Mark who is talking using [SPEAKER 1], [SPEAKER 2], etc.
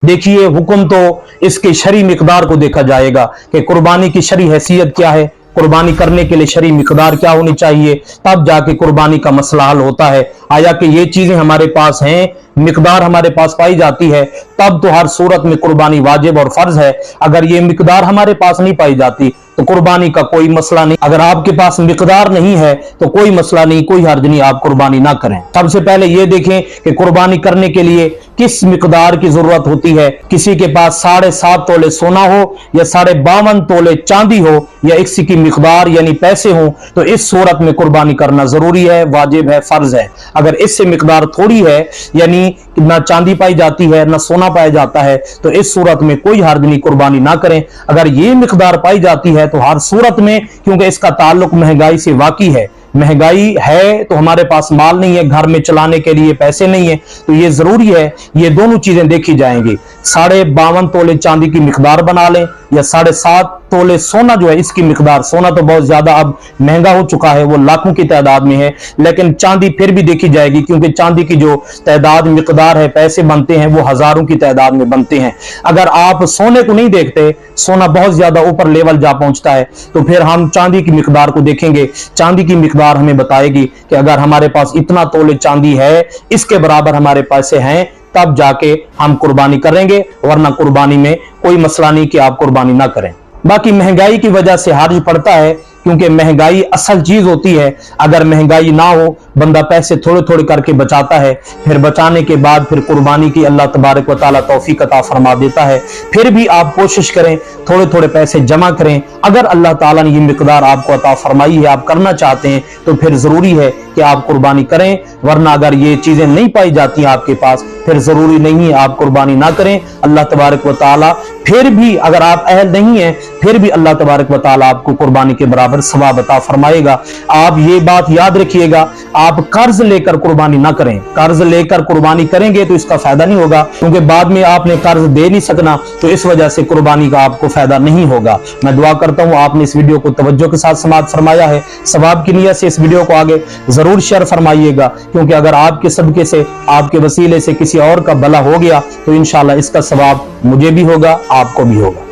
[SPEAKER 1] देखिए, हुक्म तो इसके शरई मिकदार को देखा जाएगा कि कुर्बानी की शरई हैसियत क्या है, कुर्बानी करने के लिए शरई मिकदार क्या होनी चाहिए, तब जाके कुर्बानी का मसला हल होता है। आया कि ये चीजें हमारे पास हैं, मिकदार हमारे पास पाई जाती है, तब तो हर सूरत में कुर्बानी वाजिब और फर्ज है। अगर ये मिकदार हमारे पास नहीं पाई जाती तो कुर्बानी का कोई मसला नहीं। अगर आपके पास मिकदार नहीं है तो कोई मसला नहीं, कोई हर्ज नहीं, आप कुर्बानी ना करें। सबसे पहले ये देखें कि कुर्बानी करने के लिए किस मिकदार की जरूरत होती है। किसी के पास 7.5 तोले सोना हो या 52.5 तोले चांदी हो या इसी की मिकदार यानी पैसे हो, तो इस सूरत में कुर्बानी करना जरूरी है, वाजिब है, फर्ज है। अगर इससे मिकदार थोड़ी है, यानी ना चांदी पाई जाती है ना सोना पाया जाता है, तो इस सूरत में कोई हर्ज नहीं, कुर्बानी ना करें। अगर ये मिकदार पाई जाती है तो हर सूरत में, क्योंकि इसका ताल्लुक महंगाई से वाकई है, महंगाई है तो हमारे पास माल नहीं है, घर में चलाने के लिए पैसे नहीं है, तो ये जरूरी है ये दोनों चीजें देखी जाएंगी। 52.5 तोले चांदी की मिकदार बना लें या 7.5 तोले सोना जो है इसकी मिकदार। सोना तो बहुत ज्यादा अब महंगा हो चुका है, वो लाखों की तादाद में है, लेकिन चांदी फिर भी देखी जाएगी, क्योंकि चांदी की जो तादाद मिकदार है, पैसे बनते हैं वो हजारों की तादाद में बनते हैं। अगर आप सोने को नहीं देखते, सोना बहुत ज्यादा ऊपर लेवल जा पहुंचता है, तो फिर हम चांदी की मिकदार को देखेंगे। चांदी की मिकदार हमें बताएगी कि अगर हमारे पास इतना तोले चांदी है, इसके बराबर हमारे पैसे हैं, तब जाके हम कुर्बानी करेंगे, वरना कुर्बानी में कोई मसला नहीं कि आप कुर्बानी ना करें। बाकी महंगाई की वजह से हर्ज पड़ता है, क्योंकि महंगाई असल चीज होती है। अगर महंगाई ना हो, बंदा पैसे थोड़े थोड़े करके बचाता है, फिर बचाने के बाद फिर कुर्बानी की अल्लाह तबारक व तआला तौफीक अता फरमा देता है। फिर भी आप कोशिश करें, थोड़े थोड़े पैसे जमा करें। अगर अल्लाह ताला ने ये मिकदार आपको अता फरमाई है, आप करना चाहते हैं, तो फिर जरूरी है कि आप कुर्बानी करें, वरना अगर ये चीजें नहीं पाई जाती आपके पास, फिर जरूरी नहीं है आप कुर्बानी ना करें। अल्लाह तबारक व तआला फिर भी, अगर आप अहल नहीं है, फिर भी अल्लाह तबारक व तआला आपको कुर्बानी के बराबर सवाब अता फरमाएगा। आप ये बात याद रखिएगा, आप कर्ज लेकर कुर्बानी ना करें। कर्ज लेकर कुर्बानी करेंगे तो इसका फायदा नहीं होगा, क्योंकि बाद में आपने कर्ज दे नहीं सकना, तो इस वजह से कुर्बानी का आपको फायदा नहीं होगा। मैं दुआ करता हूँ आपने इस वीडियो को तवज्जो के साथ समाअत फरमाया है। सवाब की नियत से इस वीडियो को आगे जरूर शेयर फरमाइएगा, क्योंकि अगर आपके सदके से, आपके वसीले से किसी और का भला हो गया तो इंशाअल्लाह इसका सवाब मुझे भी होगा, आपको भी होगा।